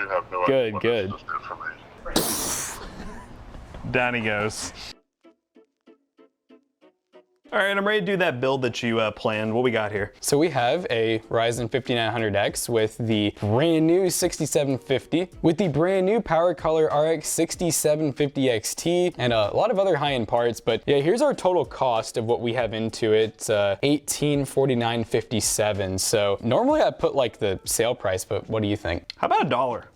do have no Good, idea what good. this did for me. Down he goes. All right, I'm ready to do that build that you planned. What we got here? So we have a Ryzen 5900X with the brand new 6750, with the brand new PowerColor RX 6750 XT, and a lot of other high-end parts. But yeah, here's our total cost of what we have into it. It's $1849.57. So normally I put like the sale price, but what do you think? How about $1?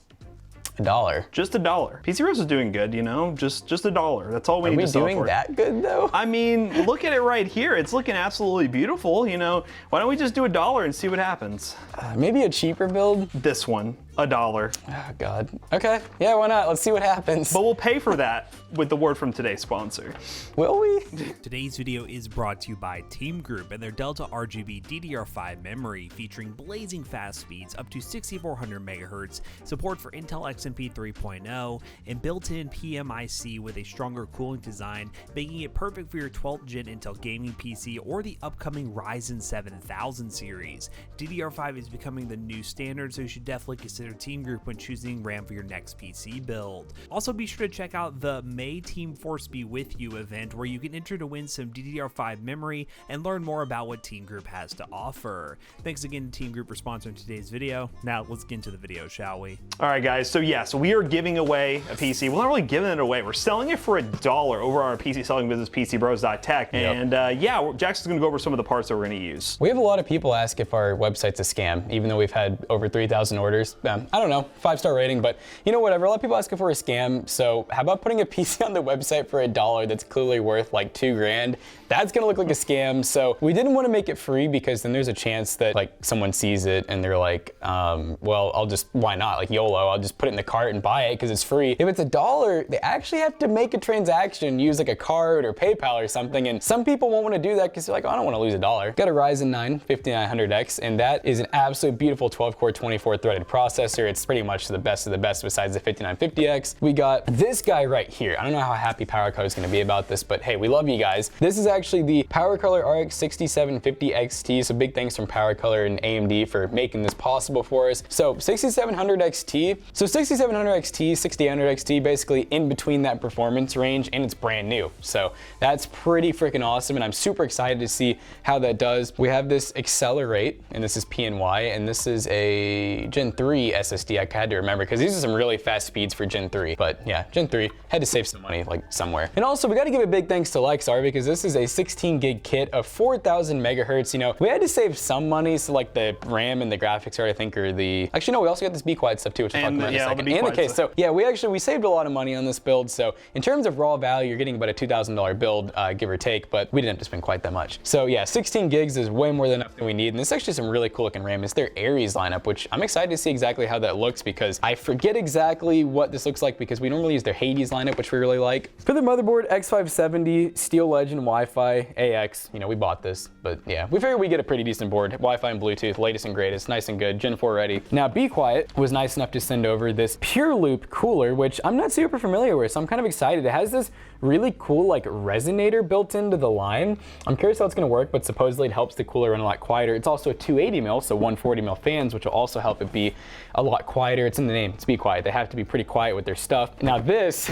$1. Just $1. PC Rose is doing good, you know, just $1. That's all we need to sell for. Are we doing that good though? I mean, look at it right here. It's looking absolutely beautiful, you know. Why don't we just do $1 and see what happens? Maybe a cheaper build? This one, $1. Oh God. Okay, yeah, why not? Let's see what happens. But we'll pay for that with the word from today's sponsor. Will we? Today's video is brought to you by Team Group and their Delta RGB DDR5 memory featuring blazing fast speeds up to 6400 MHz, support for Intel XMP 3.0, and built-in PMIC with a stronger cooling design, making it perfect for your 12th gen Intel gaming PC or the upcoming Ryzen 7000 series. DDR5 is becoming the new standard, so you should definitely consider Team Group when choosing RAM for your next PC build. Also, be sure to check out the May Team Force Be With You event, where you can enter to win some DDR5 memory and learn more about what Team Group has to offer. Thanks again to Team Group for sponsoring today's video. Now let's get into the video, shall we? All right, guys, so yeah, so we are giving away a PC. We're not really giving it away. We're selling it for $1 over our PC selling business, PCBros.tech. Yep. And yeah, Jackson's gonna go over some of the parts that we're gonna use. We have a lot of people ask if our website's a scam, even though we've had over 3,000 orders. I don't know, 5-star rating, but you know, whatever. A lot of people ask if we're a scam, so how about putting a PC on the website for $1 that's clearly worth like $2 grand? That's gonna look like a scam. So we didn't want to make it free because then there's a chance that like someone sees it and they're like, well, why not? Like YOLO, I'll just put it in the cart and buy it because it's free. If it's $1, they actually have to make a transaction, use like a card or PayPal or something. And some people won't want to do that because they're like, oh, I don't want to lose $1. Got a Ryzen 9 5900X, and that is an absolute beautiful 12-core 24-threaded processor. It's pretty much the best of the best besides the 5950X. We got this guy right here. I don't know how happy PowerColor is going to be about this, but hey, we love you guys. This is actually the PowerColor RX 6750 XT, so big thanks from PowerColor and AMD for making this possible for us. So 6700 XT, 6800 XT, basically in between that performance range, and it's brand new. So that's pretty freaking awesome, and I'm super excited to see how that does. We have this Accelerate, and this is PNY, and this is a Gen 3 SSD. I had to remember because these are some really fast speeds for Gen 3, but yeah, Gen 3, had to save some money like somewhere. And also we got to give a big thanks to Lexar because this is a 16 gig kit of 4000 megahertz. You know, we had to save some money, so like the RAM and the graphics card, I think, or the, actually no, we also got this Be Quiet stuff too, which we'll talk about in a second. And the case. So yeah, we saved a lot of money on this build. So in terms of raw value, you're getting about a $2,000 build, give or take, but we didn't have to spend quite that much. So yeah, 16 gigs is way more than enough than we need. And this is actually some really cool looking RAM. It's their Aries lineup, which I'm excited to see exactly how that looks because I forget exactly what this looks like because we normally use their Hades lineup, which we really like. For the motherboard, X570 Steel Legend Wi-Fi AX. You know, we bought this, but yeah, we figured we get a pretty decent board. Wi-Fi and Bluetooth, latest and greatest, nice and good, Gen 4 ready. Now, Be Quiet was nice enough to send over this Pure Loop cooler, which I'm not super familiar with, so I'm kind of excited. It has this really cool like resonator built into the line. I'm curious how it's gonna work, but supposedly it helps the cooler run a lot quieter. It's also a 280 mil, so 140 mil fans, which will also help it be a lot quieter. It's in the name, it's Be Quiet. They have to be pretty quiet with their stuff. Now this,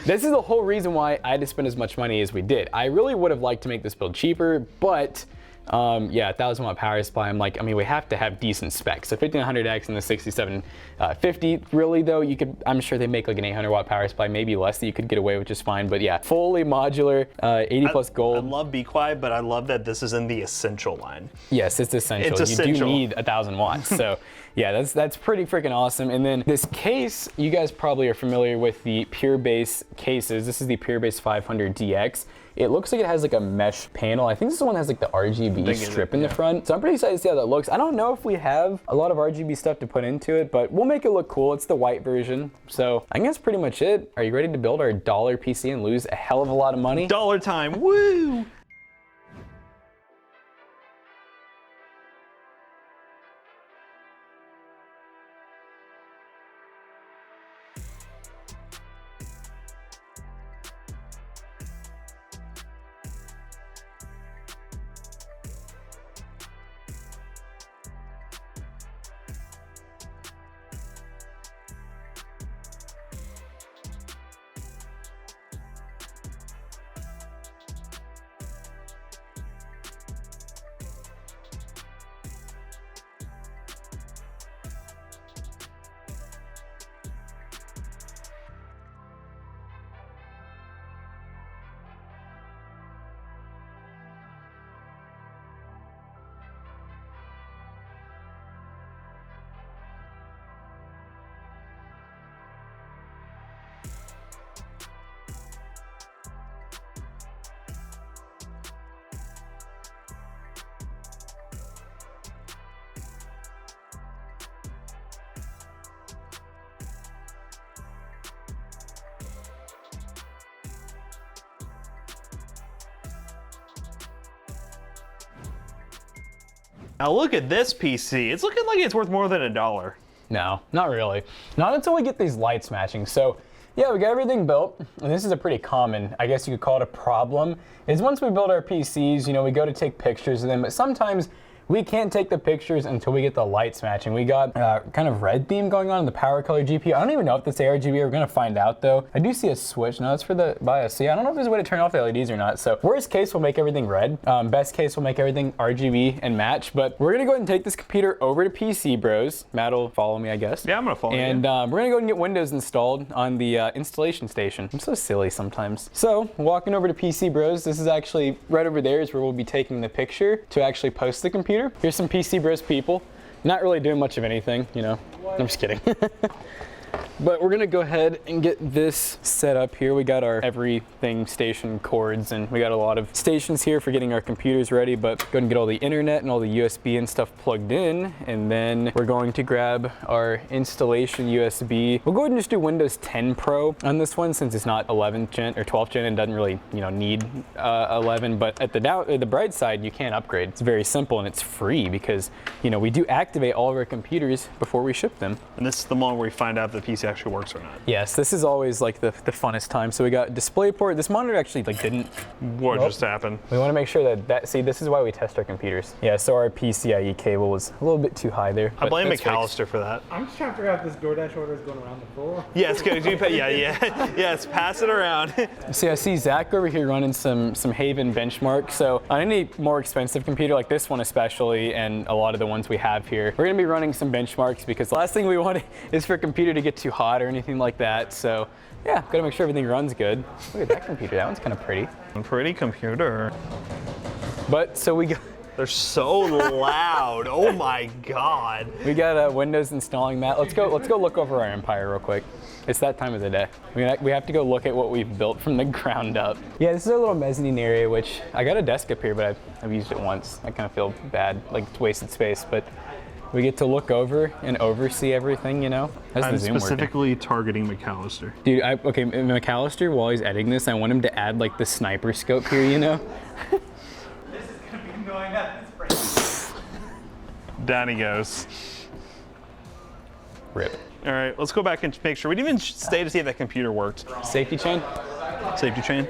this is the whole reason why I had to spend as much money as we did. I really would have liked to make this build cheaper, but yeah, 1000 watt power supply. I'm like, I mean, we have to have decent specs. So 5900X and the 6750, really though, you could, I'm sure they make like an 800 watt power supply, maybe less, that you could get away with just fine. But yeah, fully modular, 80 plus gold. I love Be Quiet, but I love that this is in the essential line. Yes, it's essential. It's essential. You do need 1000 watts. So yeah, that's pretty freaking awesome. And then this case, you guys probably are familiar with the Pure Base cases. This is the Pure Base 500 DX. It looks like it has like a mesh panel. I think this one has like the RGB strip in the front. So I'm pretty excited to see how that looks. I don't know if we have a lot of RGB stuff to put into it, but we'll make it look cool. It's the white version. So I think that's pretty much it. Are you ready to build our $1 PC and lose a hell of a lot of money? Dollar time, woo! Now look at this PC. It's looking like it's worth more than $1. No, not really. Not until we get these lights matching. So yeah, we got everything built, and this is a pretty common, I guess you could call it a problem, is once we build our PCs, we go to take pictures of them, but sometimes we can't take the pictures until we get the lights matching. We got kind of red theme going on in the power color GPU. I don't even know if that's ARGB. We're gonna find out though. I do see a switch. No, that's for the BIOS. So yeah, I don't know if there's a way to turn off the LEDs or not. So worst case, we'll make everything red. Best case, we'll make everything RGB and match. But we're gonna go ahead and take this computer over to PC Bros. Matt will follow me, I guess. Yeah, I'm gonna follow you. And we're gonna go ahead and get Windows installed on the installation station. I'm so silly sometimes. So walking over to PC Bros. This is actually right over there is where we'll be taking the picture to actually post the computer. Here's some PC Bros people. Not really doing much of anything, I'm just kidding. But we're gonna go ahead and get this set up here. We got our everything station cords, and we got a lot of stations here for getting our computers ready, but go ahead and get all the internet and all the USB and stuff plugged in, and then we're going to grab our installation USB. We'll go ahead and just do Windows 10 Pro on this one since it's not 11th gen or 12th gen and doesn't really, need 11, but at the bright side, you can upgrade. It's very simple and it's free because, we do activate all of our computers before we ship them. And this is the moment where we find out if the PC actually works or not. Yes, this is always like the funnest time. So we got DisplayPort. This monitor actually didn't. What just happened? We want to make sure that see, this is why we test our computers. Yeah, so our PCIe cable was a little bit too high there. I blame McAllister for that. I'm just trying to figure out if this DoorDash order is going around the floor. Yeah, it's good. Yes, pass it around. See, I see Zach over here running some Haven benchmark. So on any more expensive computer like this one especially, and a lot of the ones we have here, we're gonna be running some benchmarks because the last thing we want is for a computer to get too hot or anything like that. So yeah, gotta make sure everything runs good. Look at that computer, that one's kind of pretty. Pretty computer. But so we got. They're so loud. Oh my God. We got Windows installing that. Let's go look over our Empire real quick. It's that time of the day. We have to go look at what we've built from the ground up. Yeah, this is our little mezzanine area, which I got a desk up here, but I've used it once. I kind of feel bad, like it's wasted space, but we get to look over and oversee everything, How's I'm the Zoom specifically working? targeting McAllister. Dude, okay, McAllister, while he's editing this, I want him to add like the sniper scope here, This is gonna be annoying at this rate. Down he goes. Rip. All right, let's go back and make sure. We didn't even stay to see if that computer worked. Safety chain? Safety chain.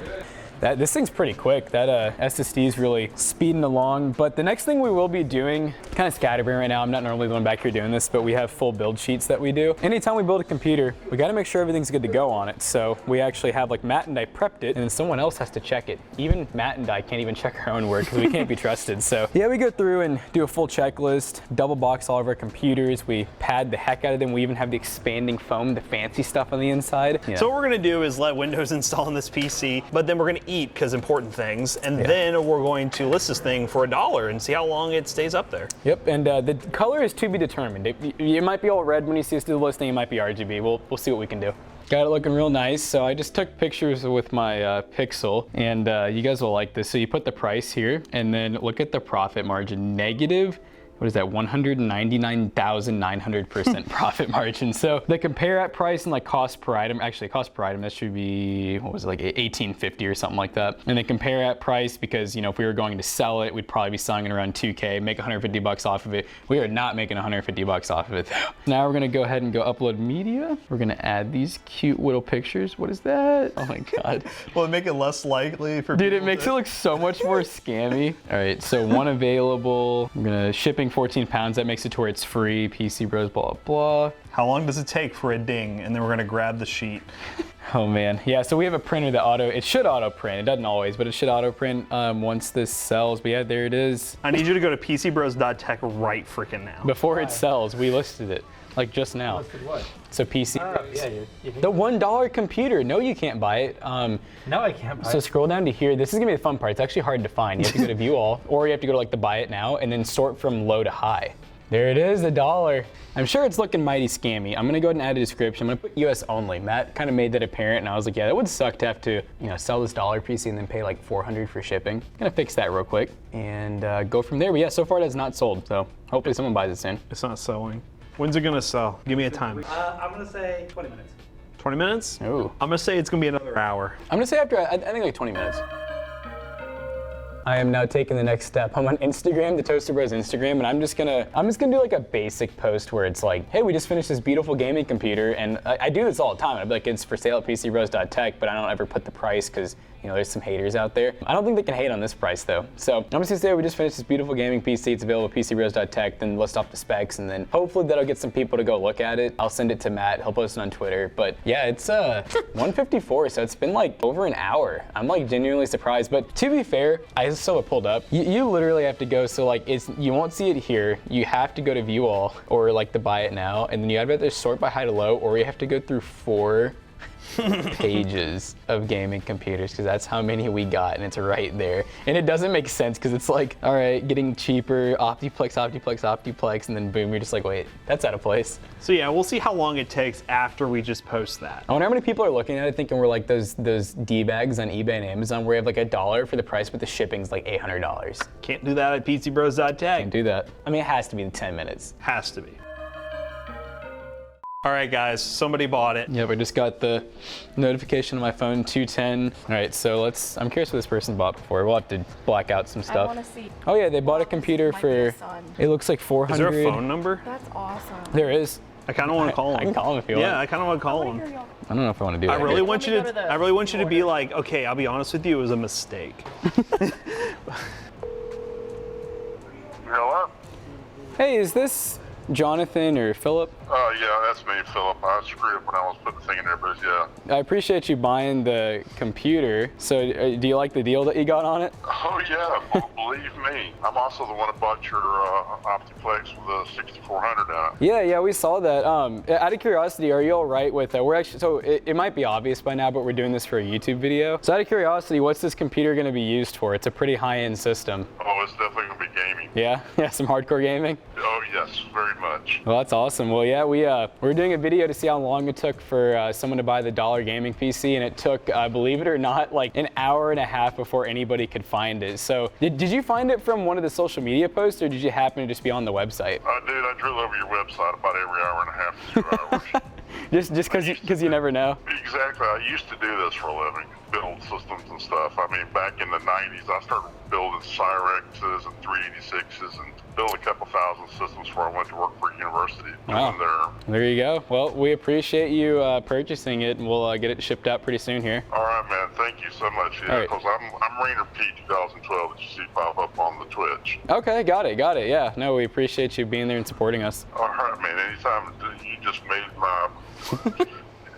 This thing's pretty quick. That SSD is really speeding along. But the next thing we will be doing, kind of scatterbrained right now. I'm not normally the one back here doing this, but we have full build sheets that we do. Anytime we build a computer, we got to make sure everything's good to go on it. So we actually have like Matt and I prepped it, and then someone else has to check it. Even Matt and I can't even check our own work because we can't be trusted. So yeah, we go through and do a full checklist, double box all of our computers. We pad the heck out of them. We even have the expanding foam, the fancy stuff on the inside. Yeah. So what we're gonna do is let Windows install on this PC, but then we're gonna eat because important things, and then we're going to list this thing for $1 and see how long it stays up there. Yep, and the color is to be determined. It might be all red when you see us do the listing. It might be RGB. We'll see what we can do. Got it looking real nice. So I just took pictures with my Pixel, and you guys will like this. So you put the price here, and then look at the profit margin, negative. What is that, 199,900% profit margin. So the compare at price and like cost per item, actually cost per item, that should be, what was it, like 1850 or something like that. And then compare at price because, if we were going to sell it, we'd probably be selling it around 2K, make 150 bucks off of it. We are not making 150 bucks off of it though. Now we're gonna go ahead and go upload media. We're gonna add these cute little pictures. What is that? Oh my God. Will it make it less likely for Dude, it makes it look so much more scammy. All right, so one available. I'm gonna shipping 14 pounds. That makes it to where it's free. PC Bros, blah, blah. How long does it take for a ding? And then we're gonna grab the sheet. Oh man, yeah, so we have a printer that it should auto print. It doesn't always, but it should auto print once this sells. But yeah, there it is. I need you to go to pcbros.tech right freaking now. Before it sells, we listed it, like just now. Listed what? So PC Bros. Yeah, the $1 computer. No, you can't buy it. No, I can't buy it. So scroll down to here. This is gonna be the fun part. It's actually hard to find. You have to go to view all, or you have to go to like the buy it now and then sort from low to high. There it is, $1. I'm sure it's looking mighty scammy. I'm gonna go ahead and add a description. I'm gonna put US only. Matt kind of made that apparent, and I was like, yeah, that would suck to have to, sell this $1 PC and then pay like $400 for shipping. Gonna fix that real quick and go from there. But yeah, so far that's not sold. So hopefully someone buys it soon. It's not selling. When's it gonna sell? Give me a time. I'm gonna say 20 minutes. 20 minutes? Ooh. I'm gonna say it's gonna be another hour. I'm gonna say after, I think like 20 minutes. I am now taking the next step. I'm on Instagram, the Toasty Bros Instagram, and I'm just gonna do like a basic post where it's like, hey, we just finished this beautiful gaming computer, and I do this all the time. I'd be like, it's for sale at PCBros.tech, but I don't ever put the price because, you know, there's some haters out there. I don't think they can hate on this price though. So I'm just gonna say we just finished this beautiful gaming PC. It's available at PCBros.tech, then list off the specs, and then hopefully that'll get some people to go look at it. I'll send it to Matt, he'll post it on Twitter. But yeah, it's 154, so it's been like over an hour. I'm like genuinely surprised, but to be fair, I just saw it pulled up. You literally have to go, so like you won't see it here. You have to go to view all or like to buy it now, and then you either sort by high to low, or you have to go through 4 pages of gaming computers, because that's how many we got, and it's right there. And it doesn't make sense because it's like, all right, getting cheaper, Optiplex, and then boom, you're just like, wait, that's out of place. So yeah, we'll see how long it takes after we just post that. I wonder how many people are looking at it thinking we're like those D-bags on eBay and Amazon where you have like $1 for the price, but the shipping's like $800. Can't do that at PCBros.tech. Can't do that. I mean, it has to be in 10 minutes. Has to be. All right, guys, somebody bought it. Yep, I just got the notification on my phone, 210. All right, so I'm curious what this person bought before. We'll have to black out some stuff. I want to see. Oh yeah, they bought a computer for, it looks like 400. Is there a phone number? That's awesome. There is. I kind of want to call him. I can call him if you want. Yeah, I kind of want to call him. I don't know if I want to do that. I really want you to be like, okay, I'll be honest with you, it was a mistake. Hello? Hey, is this Jonathan or Philip? Yeah, that's me, Philip. I screwed up when I was putting the thing in there, but yeah. I appreciate you buying the computer. So do you like the deal that you got on it? Oh yeah, well, believe me. I'm also the one that bought your Optiplex with a 6400 in it. Yeah, we saw that. Out of curiosity, are you all right with we're actually, so it might be obvious by now, but we're doing this for a YouTube video. So out of curiosity, what's this computer going to be used for? It's a pretty high-end system. Oh, it's definitely going to be gaming. Yeah, some hardcore gaming. Oh yes, very much. Well, that's awesome. Well, yeah, we're doing a video to see how long it took for someone to buy the $1 gaming PC, and it took, believe it or not, like an hour and a half before anybody could find it. So did you find it from one of the social media posts, or did you happen to just be on the website? Dude, I drill over your website about every hour and a half to 2 hours. just because you never know. Exactly. I used to do this for a living, build systems and stuff. I mean, back in the 90s, I started building Cyrexes and 386s and built a couple thousand systems before I went to work for a university. Wow. There you go. Well, we appreciate you purchasing it, and we'll get it shipped out pretty soon here. All right, man. Thank you so much. Yeah, because I'm Rainer P 2012 that you see pop up on the Twitch. Okay, got it. Yeah, no, we appreciate you being there and supporting us. All right, man. Anytime you just made my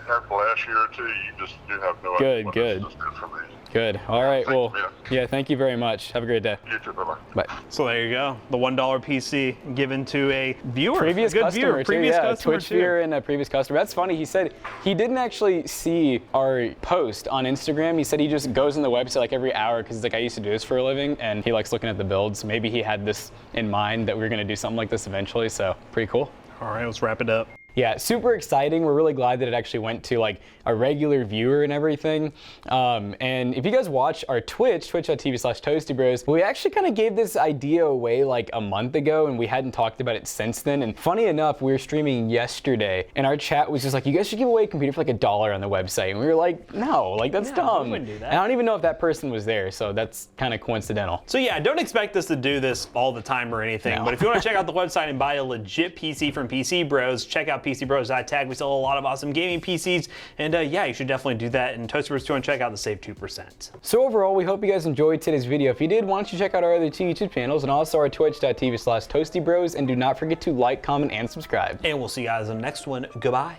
after the last year or two, you have no idea what this just did for me. Good. All right. Well, yeah, thank you very much. Have a great day. You too. Bye-bye. Bye. So there you go. The $1 PC given to a viewer. Previous customer, Twitch too. viewer and a previous customer. That's funny. He said he didn't actually see our post on Instagram. He said he just goes on the website like every hour because he's like, I used to do this for a living, and he likes looking at the builds. So maybe he had this in mind that we were going to do something like this eventually. So pretty cool. All right, let's wrap it up. Yeah, super exciting. We're really glad that it actually went to like a regular viewer and everything. And if you guys watch our Twitch, twitch.tv/ToastyBros, we actually kind of gave this idea away like a month ago, and we hadn't talked about it since then. And funny enough, we were streaming yesterday, and our chat was just like, you guys should give away a computer for like $1 on the website. And we were like, no, like that's dumb. We wouldn't do that. And I don't even know if that person was there, so that's kind of coincidental. So yeah, don't expect us to do this all the time or anything, but if you want to check out the website and buy a legit PC from PC Bros, check out PCBros.tech. We sell a lot of awesome gaming PCs, and yeah, you should definitely do that. And Toasty Bros 2 and check out the Save 2%. So overall, we hope you guys enjoyed today's video. If you did, why don't you check out our other two YouTube channels and also our twitch.tv/ToastyBros, and do not forget to like, comment, and subscribe. And we'll see you guys in the next one. Goodbye.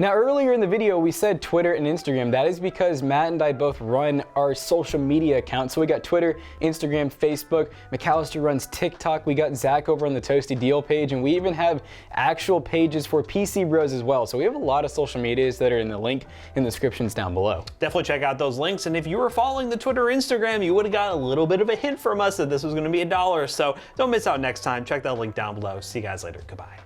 Now earlier in the video we said Twitter and Instagram. That is because Matt and I both run our social media accounts. So we got Twitter, Instagram, Facebook, McAllister runs TikTok, we got Zach over on the Toasty Deal page, and we even have actual pages for PC Bros as well. So we have a lot of social medias that are in the link in the descriptions down below. Definitely check out those links, and if you were following the Twitter or Instagram, you would have got a little bit of a hint from us that this was going to be $1. So don't miss out next time. Check that link down below. See you guys later. Goodbye.